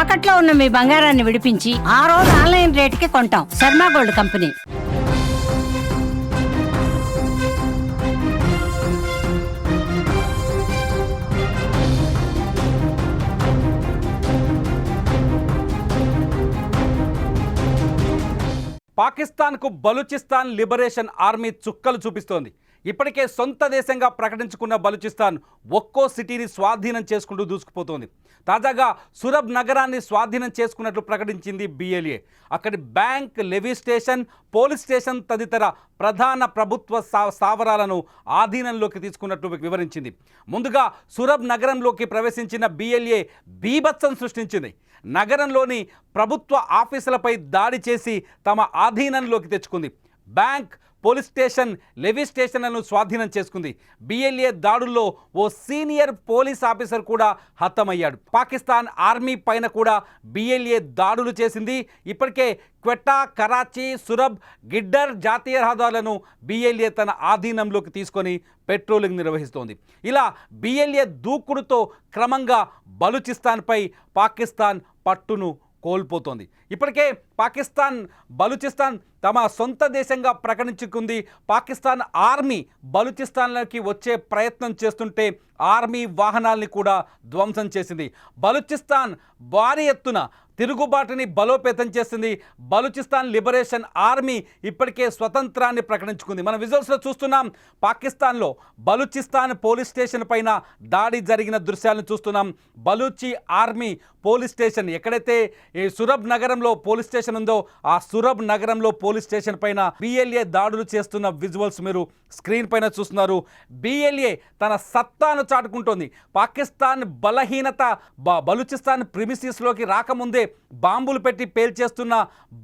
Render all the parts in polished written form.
తాకట్లో ఉన్న మీ బంగారాన్ని విడిపించి ఆ రోజు ఆన్లైన్ రేటుకి కొంటాం. Sharma gold company. పాకిస్తాన్కు బలూచిస్తాన్ లిబరేషన్ ఆర్మీ చుక్కలు చూపిస్తోంది. ఇప్పటికే సొంత దేశంగా ప్రకటించుకున్న బలూచిస్తాన్ ఒక్కో సిటీని స్వాధీనం చేసుకుంటూ దూసుకుపోతోంది. తాజాగా సురబ్ నగరాన్ని స్వాధీనం చేసుకున్నట్లు ప్రకటించింది BLA. అక్కడి bank, levy station, police station తదితర ప్రధాన ప్రభుత్వ స్థావరాలను ఆధీనంలోకి తీసుకున్నట్లు వివరించింది. ముందుగా సురబ్ నగరంలోకి ప్రవేశించిన BLA బీభత్సం సృష్టించింది. నగరంలోని ప్రభుత్వ ఆఫీసులపై దాడి చేసి తమ ఆధీనంలోకి తెచ్చుకుంది. బ్యాంక్, పోలీస్ స్టేషన్, లెవీ స్టేషన్లను స్వాధీనం చేసుకుంది. BLA దాడుల్లో ఓ సీనియర్ పోలీస్ ఆఫీసర్ కూడా హతమయ్యాడు. పాకిస్తాన్ ఆర్మీ పైన కూడా BLA దాడులు చేసింది. ఇప్పటికే క్వెట్టా, కరాచీ, సురబ్, గిడ్డర్ జాతీయ రహదారులను BLA తన ఆధీనంలోకి తీసుకొని పెట్రోలింగ్ నిర్వహిస్తోంది. ఇలా BLA దూకుడుతో క్రమంగా బలూచిస్తాన్పై పాకిస్తాన్ పట్టును కోల్పోతోంది. ఇప్పటికే బలూచిస్తాన్ తమ సొంత దేశంగా ప్రకటించుకుంది. పాకిస్తాన్ ఆర్మీ బలూచిస్తాన్లోకి వచ్చే ప్రయత్నం చేస్తుంటే ఆర్మీ వాహనాల్ని కూడా ధ్వంసం చేసింది. బలూచిస్తాన్ భారీ ఎత్తున తిరుగుబాటుని బలోపేతం చేసింది. బలూచిస్తాన్ లిబరేషన్ ఆర్మీ ఇప్పటికే స్వతంత్రాన్ని ప్రకటించుకుంది. మనం విజువల్స్లో చూస్తున్నాం. పాకిస్తాన్లో బలూచిస్తాన్ పోలీస్ స్టేషన్ పైన దాడి జరిగిన దృశ్యాలను చూస్తున్నాం. బలూచి ఆర్మీ పోలీస్ స్టేషన్, ఎక్కడైతే ఈ సురబ్ నగరంలో పోలీస్ స్టేషన్ ఉందో ఆ సురబ్ నగరంలో పోలీస్ స్టేషన్ పైన BLA దాడులు చేస్తున్న విజువల్స్ మీరు స్క్రీన్ పైన చూస్తున్నారు. BLA తన సత్తాను చాటుకుంటోంది. పాకిస్తాన్ బలహీనత బలూచిస్తాన్ ప్రిమిసిస్లోకి రాకముందే బాంబులు పెట్టి పేల్చేస్తున్న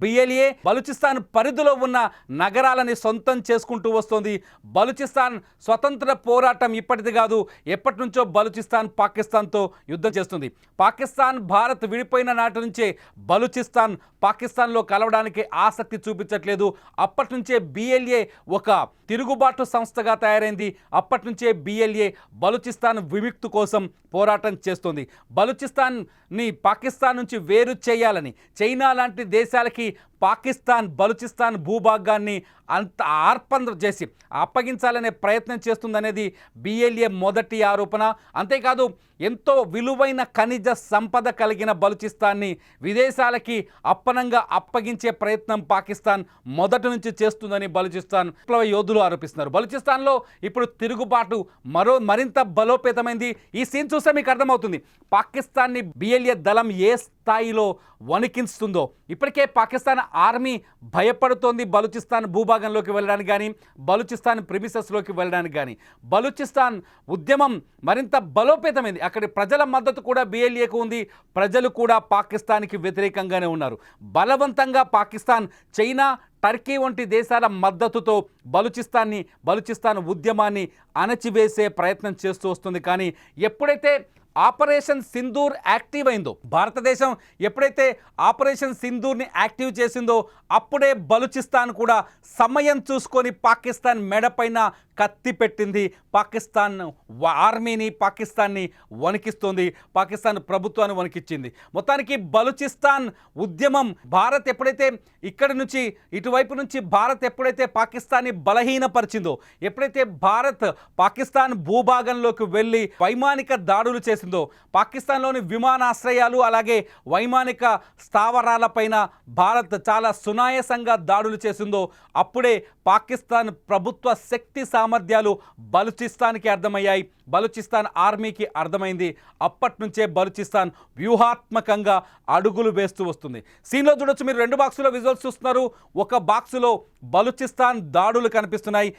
BLA బలూచిస్తాన్ పరిధిలో ఉన్న నగరాలని సొంతం చేసుకుంటూ వస్తోంది. బలూచిస్తాన్ స్వతంత్ర పోరాటం ఇప్పటిది కాదు, ఎప్పటి నుంచో బలూచిస్తాన్ పాకిస్తాన్తో యుద్ధం చేస్తుంది. పాకిస్తాన్, భారత్ విడిపోయిన నాటి నుంచే బలూచిస్తాన్ పాకిస్తాన్లో కలవడానికి ఆసక్తి చూపించట్లేదు. అప్పటి నుంచే BLA ఒక తిరుగుబాటు సంస్థగా తయారైంది. అప్పటి నుంచే BLA బలూచిస్తాన్ విముక్తి కోసం పోరాటం చేస్తుంది. బలూచిస్తాన్ని పాకిస్తాన్ నుంచి వేరు చేయాలని చైనా లాంటి దేశాలకి బలూచిస్తాన్ భూభాగాన్ని అంత ఆర్పణ చేసి అప్పగించాలనే ప్రయత్నం చేస్తుందనేది BLA మొదటి ఆరోపణ. అంతేకాదు ఎంతో విలువైన ఖనిజ సంపద కలిగిన బలూచిస్తాన్ని విదేశాలకి అప్పనంగా అప్పగించే ప్రయత్నం పాకిస్తాన్ మొదటి నుంచి చేస్తుందని బలూచిస్తాన్ యోధులు ఆరోపిస్తున్నారు. బలూచిస్తాన్లో ఇప్పుడు తిరుగుబాటు మరింత బలోపేతమైంది. ఈ సీన్ చూస్తే మీకు అర్థమవుతుంది పాకిస్తాన్ని BLA దళం ఏ స్థాయిలో వణికిస్తుందో. ఇప్పటికే పాకిస్తాన్ ఆర్మీ భయపడుతోంది బలూచిస్తాన్ భూభాగంలోకి వెళ్ళడానికి కానీ, బలూచిస్తాన్ ప్రిమిసెస్లోకి వెళ్ళడానికి కానీ. బలూచిస్తాన్ ఉద్యమం మరింత బలోపేతమైంది. అక్కడి ప్రజల మద్దతు కూడా BLAకు ఉంది. ప్రజలు కూడా పాకిస్తాన్కి వ్యతిరేకంగానే ఉన్నారు. బలవంతంగా పాకిస్తాన్, చైనా, టర్కీ వంటి దేశాల మద్దతుతో బలూచిస్తాన్ ఉద్యమాన్ని అణచివేసే ప్రయత్నం చేస్తూ వస్తుంది. కానీ ఎప్పుడైతే ఆపరేషన్ సింధూర్ యాక్టివ్ అయిందో, భారతదేశం ఎప్పుడైతే ఆపరేషన్ సింధూర్ని యాక్టివ్ చేసిందో అప్పుడే బలూచిస్తాన్ కూడా సమయం చూసుకొని పాకిస్తాన్ మెడపైన కత్తి పెట్టింది. పాకిస్తాన్ ఆర్మీని, పాకిస్తాన్ని వణికిస్తోంది. పాకిస్తాన్ ప్రభుత్వాన్ని వణికిచ్చింది. మొత్తానికి బలూచిస్తాన్ ఉద్యమం భారత్ ఎప్పుడైతే ఇక్కడి నుంచి ఇటువైపు నుంచి భారత్ ఎప్పుడైతే పాకిస్తాన్ని బలహీనపరిచిందో, ఎప్పుడైతే భారత్ పాకిస్తాన్ భూభాగంలోకి వెళ్ళి వైమానిక దాడులు చేసిందో, పాకిస్తాన్లోని విమానాశ్రయాలు అలాగే వైమానిక స్థావరాలపైన భారత్ చాలా సునాయాసంగా దాడులు చేసిందో అప్పుడే పాకిస్తాన్ ప్రభుత్వ శక్తి సామర్థ్యాలు బలూచిస్తాన్కి అర్థమయ్యాయి. బలూచిస్తాన్ ఆర్మీకి అర్థమైంది. అప్పటి నుంచే బలూచిస్తాన్ వ్యూహాత్మకంగా అడుగులు వేస్తూ వస్తుంది. సీన్లో చూడొచ్చు మీరు, 2 బాక్సులో విజువల్స్ చూస్తున్నారు. ఒక బాక్సులో బలూచిస్తాన్ దాడులు కనిపిస్తున్నాయి.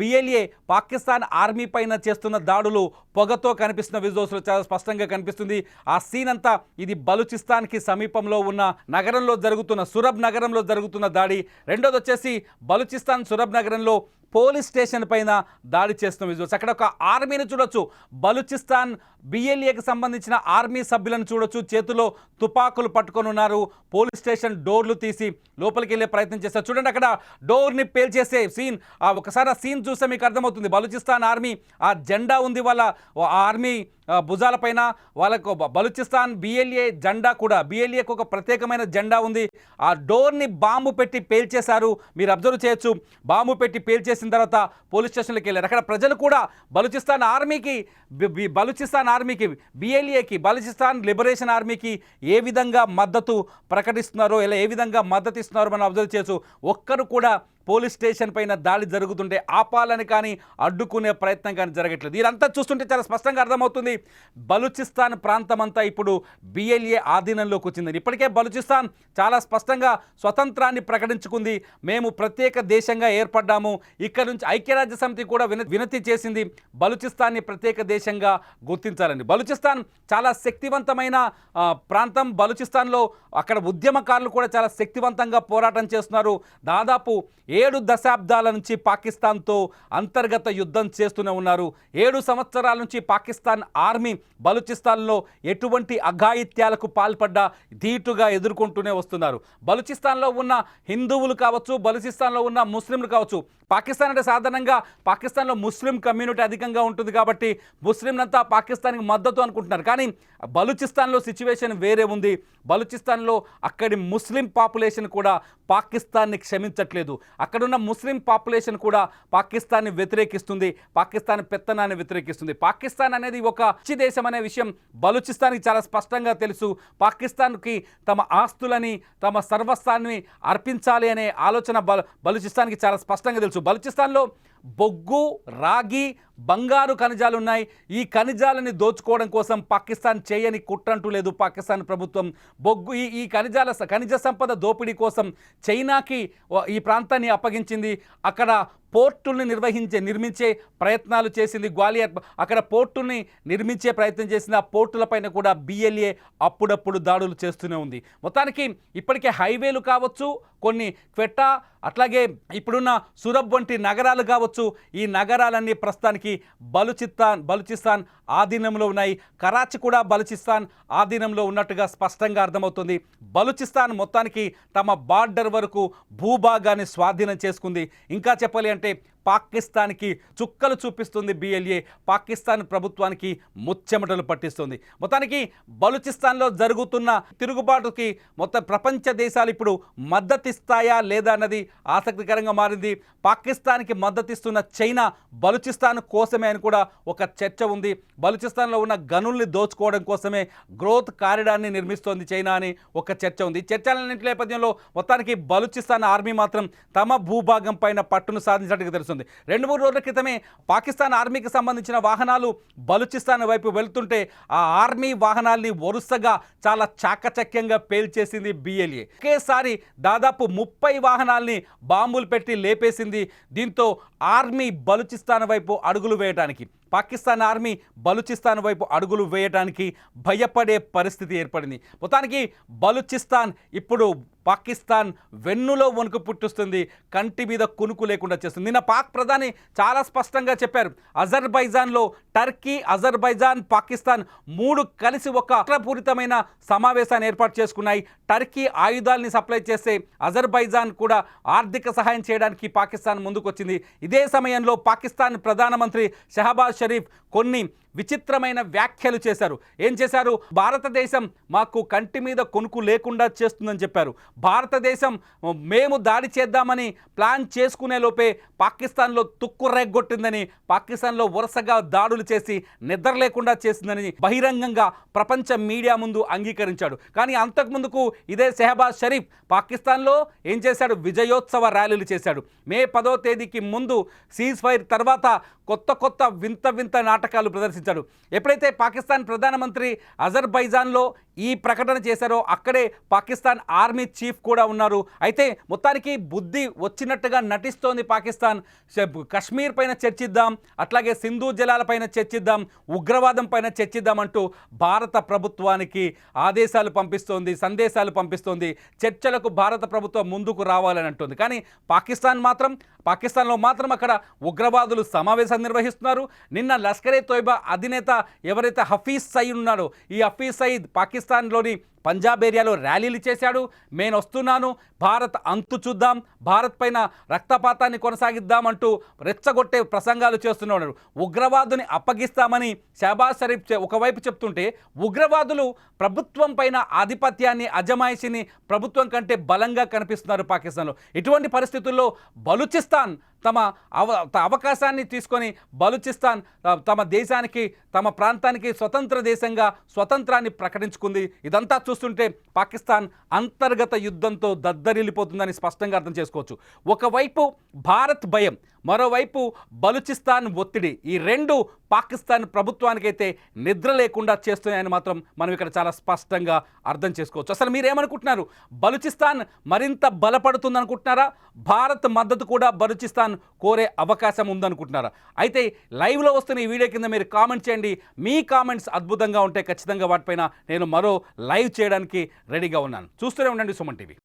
BLA పాకిస్తాన్ ఆర్మీ పైన చేస్తున్న దాడులు పొగతో కనిపిస్తున్న విజువల్స్లో చాలా స్పష్టంగా కనిపిస్తుంది. ఆ సీన్ అంతా ఇది బలూచిస్తాన్కి సమీపంలో ఉన్న నగరంలో జరుగుతున్న సురబ్ నగరంలో జరుగుతున్న దాడి. రెండోది వచ్చేసి బలూచిస్తాన్ సురబ్ నగరంలో పోలీస్ స్టేషన్ పైన దాడి చేస్తున్న విజువల్స్. అక్కడ ఒక ఆర్మీని చూడొచ్చు. బలూచిస్తాన్ BLAకి సంబంధించిన ఆర్మీ సభ్యులను చూడొచ్చు. చేతిలో తుపాకులు పట్టుకొని ఉన్నారు. పోలీస్ స్టేషన్ డోర్లు తీసి లోపలికి వెళ్ళే ప్రయత్నం చేస్తారు. చూడండి, అక్కడ డోర్ని పేల్చేసే సీన్. ఒకసారి ఆ సీన్ చూస్తే మీకు అర్థమవుతుంది. బలూచిస్తాన్ ఆర్మీ ఆ జెండా ఉంది, వాళ్ళ ఆర్మీ భుజాలపైన వాళ్ళకు బలూచిస్తాన్ బిఎల్ఏ జెండా కూడా, బిఎల్ఏకు ఒక ప్రత్యేకమైన జెండా ఉంది. ఆ డోర్ని బాంబు పెట్టి పేల్చేశారు. మీరు అబ్జర్వ్ చేయొచ్చు. బాంబు పెట్టి పేల్చేసిన తర్వాత పోలీస్ స్టేషన్లోకి వెళ్ళారు. అక్కడ ప్రజలు కూడా బలూచిస్తాన్ ఆర్మీకి బిఎల్ఏకి బలూచిస్తాన్ లిబరేషన్ ఆర్మీకి ఏ విధంగా మద్దతు ప్రకటిస్తున్నారో, ఇలా ఏ విధంగా మద్దతు ఇస్తున్నారో మనం అబ్జర్వ్ చేయొచ్చు. ఒక్కరు కూడా పోలీస్ స్టేషన్ పైన దాడి జరుగుతుంటే ఆపాలని కానీ అడ్డుకునే ప్రయత్నం కానీ జరగట్లేదు. ఇదంతా చూస్తుంటే చాలా స్పష్టంగా అర్థమవుతుంది, బలూచిస్తాన్ ప్రాంతం అంతా ఇప్పుడు బిఎల్ఏ ఆధీనంలోకి వచ్చిందని. ఇప్పటికే బలూచిస్తాన్ చాలా స్పష్టంగా స్వతంత్రాన్ని ప్రకటించుకుంది. మేము ప్రత్యేక దేశంగా ఏర్పడ్డాము. ఇక్కడ నుంచి ఐక్యరాజ్య సమితి కూడా వినతి చేసింది బలూచిస్తాన్ని ప్రత్యేక దేశంగా గుర్తించాలని. బలూచిస్తాన్ చాలా శక్తివంతమైన ప్రాంతం. బలూచిస్తాన్లో అక్కడ ఉద్యమకారులు కూడా చాలా శక్తివంతంగా పోరాటం చేస్తున్నారు. దాదాపు 7 దశాబ్దాల నుంచి పాకిస్తాన్తో అంతర్గత యుద్ధం చేస్తూనే ఉన్నారు. 7 సంవత్సరాల నుంచి పాకిస్తాన్ ఆర్మీ బలూచిస్తాన్లో ఎటువంటి అఘాయిత్యాలకు పాల్పడ్డా ధీటుగా ఎదుర్కొంటూనే వస్తున్నారు. బలూచిస్తాన్లో ఉన్న హిందువులు కావచ్చు, బలూచిస్తాన్లో ఉన్న ముస్లింలు కావచ్చు. పాకిస్తాన్ అంటే సాధారణంగా పాకిస్తాన్లో ముస్లిం కమ్యూనిటీ అధికంగా ఉంటుంది కాబట్టి ముస్లింలంతా పాకిస్తాన్కి మద్దతు అనుకుంటున్నారు. కానీ బలూచిస్తాన్లో సిచ్యువేషన్ వేరే ఉంది. బలూచిస్తాన్లో అక్కడి ముస్లిం పాపులేషన్ కూడా పాకిస్తాన్ని క్షమించట్లేదు. అక్కడున్న ముస్లిం పాపులేషన్ కూడా పాకిస్తాన్ని వ్యతిరేకిస్తుంది, పాకిస్తాన్ పెత్తనాన్ని వ్యతిరేకిస్తుంది. పాకిస్తాన్ అనేది ఒక పిచ్చి దేశం అనే విషయం బలూచిస్తాన్కి చాలా స్పష్టంగా తెలుసు. పాకిస్తాన్కి తమ ఆస్తులని, తమ సర్వస్వాన్ని అర్పించాలి అనే ఆలోచన బలూచిస్తాన్కి చాలా స్పష్టంగా తెలుసు. బలూచిస్తాన్లో బొగ్గు, రాగి, బంగారు ఖనిజాలు ఉన్నాయి. ఈ ఖనిజాలని దోచుకోవడం కోసం పాకిస్తాన్ చేయని కుట్రంటూ లేదు. పాకిస్తాన్ ప్రభుత్వం ఈ ఖనిజ సంపద దోపిడీ కోసం చైనాకి ఈ ప్రాంతాన్ని అప్పగించింది. అక్కడ పోర్టుల్ని నిర్మించే ప్రయత్నాలు చేసింది. గ్వాలియర్ అక్కడ పోర్టుల్ని నిర్మించే ప్రయత్నం చేసింది. ఆ పోర్టులపైన కూడా బిఎల్ఏ అప్పుడప్పుడు దాడులు చేస్తూనే ఉంది. మొత్తానికి ఇప్పటికే హైవేలు కావచ్చు, కొన్ని క్వెట్టా, అట్లాగే ఇప్పుడున్న సురబ్ వంటి నగరాలు కావచ్చు, ఈ నగరాలన్నీ ప్రస్తుతానికి బలూచిస్తాన్ ఆధీనంలో ఉన్నాయి. కరాచీ కూడా బలూచిస్తాన్ ఆధీనంలో ఉన్నట్టుగా స్పష్టంగా అర్థమవుతుంది. బలూచిస్తాన్ మొత్తానికి తమ బార్డర్ వరకు భూభాగాన్ని స్వాధీనం చేసుకుంది. ఇంకా చెప్పాలి అంటే పాకిస్తాన్కి చుక్కలు చూపిస్తుంది బిఎల్ఏ. పాకిస్తాన్ ప్రభుత్వానికి ముచ్చెమటలు పట్టిస్తుంది. మొత్తానికి బలూచిస్తాన్లో జరుగుతున్న తిరుగుబాటుకి మొత్తం ప్రపంచ దేశాలు ఇప్పుడు మద్దతిస్తాయా లేదా అన్నది ఆసక్తికరంగా మారింది. పాకిస్తాన్కి మద్దతిస్తున్న చైనా బలూచిస్తాన్ కోసమే అని కూడా ఒక చర్చ ఉంది. బలూచిస్తాన్లో ఉన్న గనుల్ని దోచుకోవడం కోసమే గ్రోత్ కారిడార్ని నిర్మిస్తోంది చైనా అని ఒక చర్చ ఉంది. చర్చలన్నింటి నేపథ్యంలో మొత్తానికి బలూచిస్తాన్ ఆర్మీ మాత్రం తమ భూభాగం పైన పట్టును సాధించినట్టుగా తెలుస్తుంది. 2-3 రోజుల క్రితమే పాకిస్తాన్ ఆర్మీకి సంబంధించిన వాహనాలు బలూచిస్తాన్ వైపు వెళ్తుంటే ఆ ఆర్మీ వాహనాల్ని వరుసగా చాలా చాకచక్యంగా పేల్చేసింది బిఎల్ఏ. ఒకేసారి దాదాపు 30 వాహనాల్ని బాంబులు పెట్టి లేపేసింది. దీంతో ఆర్మీ బలూచిస్తాన్ వైపు అడుగులు వేయడానికి, పాకిస్తాన్ ఆర్మీ బలూచిస్తాన్ వైపు అడుగులు వేయడానికి భయపడే పరిస్థితి ఏర్పడింది. మొత్తానికి బలూచిస్తాన్ ఇప్పుడు పాకిస్తాన్ వెన్నులో వణుకు పుట్టిస్తుంది, కంటి మీద కునుకు లేకుండా చేస్తుంది. నిన్న పాక్ ప్రధాని చాలా స్పష్టంగా చెప్పారు, అజర్బైజాన్లో టర్కీ, అజర్బైజాన్, పాకిస్తాన్ 3 కలిసి ఒక కుట్రపూరితమైన సమావేశాన్ని ఏర్పాటు చేసుకున్నాయి. టర్కీ ఆయుధాలని సప్లై చేస్తే అజర్బైజాన్ కూడా ఆర్థిక సహాయం చేయడానికి పాకిస్తాన్ ముందుకొచ్చింది. ఇదే సమయంలో పాకిస్తాన్ ప్రధానమంత్రి షహబాజ్ షరీఫ్ కొన్ని విచిత్రమైన వ్యాఖ్యలు చేశారు. ఏం చేశారు? భారతదేశం మాకు కంటి మీద కొనుక్కు లేకుండా చేస్తుందని చెప్పారు. భారతదేశం మేము దాడి చేద్దామని ప్లాన్ చేసుకునే లోపే పాకిస్తాన్లో తుక్కు రేగొట్టిందని, పాకిస్తాన్లో వరుసగా దాడులు చేసి నిద్ర లేకుండా చేసిందని బహిరంగంగా ప్రపంచ మీడియా ముందు అంగీకరించాడు. కానీ అంతకుముందుకు ఇదే షెహబాజ్ షరీఫ్ పాకిస్తాన్లో ఏం చేశాడు? విజయోత్సవ ర్యాలీలు చేశాడు. మే 10వ తేదీకి ముందు సీజ్ ఫైర్ తర్వాత కొత్త వింత నాటకాలు ప్రదర్శించాడు. ఎప్పుడైతే పాకిస్తాన్ ప్రధానమంత్రి అజర్బైజాన్లో ఈ ప్రకటన చేశారో అక్కడే పాకిస్తాన్ ఆర్మీ చీఫ్ కూడా ఉన్నారు. అయితే మొత్తానికి బుద్ధి వచ్చినట్టుగా నటిస్తోంది పాకిస్తాన్. కశ్మీర్ పైన చర్చిద్దాం, అట్లాగే సింధు జలాలపైన చర్చిద్దాం, ఉగ్రవాదం పైన చర్చిద్దాం అంటూ భారత ప్రభుత్వానికి ఆదేశాలు పంపిస్తోంది, సందేశాలు పంపిస్తోంది. చర్చలకు భారత ప్రభుత్వం ముందుకు రావాలని అంటుంది. కానీ పాకిస్తాన్లో మాత్రం అక్కడ ఉగ్రవాదులు సమావేశాలు నిర్వహిస్తున్నారు. నిన్న లష్కరే తోయిబా అధినేత ఎవరైతే హఫీజ్ సయీద్ ఉన్నాడో, ఈ హఫీజ్ సయీద్ పాకిస్తాన్లోని పంజాబ్ ఏరియాలో ర్యాలీలు చేశాడు. నేను వస్తున్నాను, భారత్ అంతు చూద్దాం, భారత్ పైన రక్తపాతాన్ని కొనసాగిద్దామంటూ రెచ్చగొట్టే ప్రసంగాలు చేస్తున్నాడు. ఉగ్రవాదుని అప్పగిస్తామని షహబాజ్ షరీఫ్ ఒకవైపు చెప్తుంటే, ఉగ్రవాదులు ప్రభుత్వం పైన ఆధిపత్యాన్ని, అజమాయిషిని ప్రభుత్వం కంటే బలంగా కనిపిస్తున్నారు పాకిస్తాన్లో. ఇటువంటి పరిస్థితుల్లో బలూచిస్తాన్ తమ అవకాశాన్ని తీసుకొని బలూచిస్తాన్ తమ దేశానికి, తమ ప్రాంతానికి స్వతంత్ర దేశంగా స్వతంత్రాన్ని ప్రకటించుకుంది. ఇదంతా చూస్తుంటే పాకిస్తాన్ అంతర్గత యుద్ధంతో దద్దరిల్లిపోతుందని స్పష్టంగా అర్థం చేసుకోవచ్చు. ఒకవైపు భారత్ భయం, మరోవైపు బలూచిస్తాన్ ఒత్తిడి, ఈ రెండు పాకిస్తాన్ ప్రభుత్వానికైతే నిద్ర లేకుండా చేస్తున్నాయని మాత్రం మనం ఇక్కడ చాలా స్పష్టంగా అర్థం చేసుకోవచ్చు. అసలు మీరేమనుకుంటున్నారు? బలూచిస్తాన్ మరింత బలపడుతుంది అనుకుంటున్నారా? భారత్ మద్దతు కూడా బలూచిస్తాన్ కోరే అవకాశం ఉందనుకుంటున్నారా? అయితే లైవ్లో వస్తున్న ఈ వీడియో కింద మీరు కామెంట్ చేయండి. మీ కామెంట్స్ అద్భుతంగా ఉంటే ఖచ్చితంగా వాటిపైన నేను మరో లైవ్ చేయడానికి రెడీగా ఉన్నాను. చూస్తూనే ఉండండి సుమన్ టీవీ.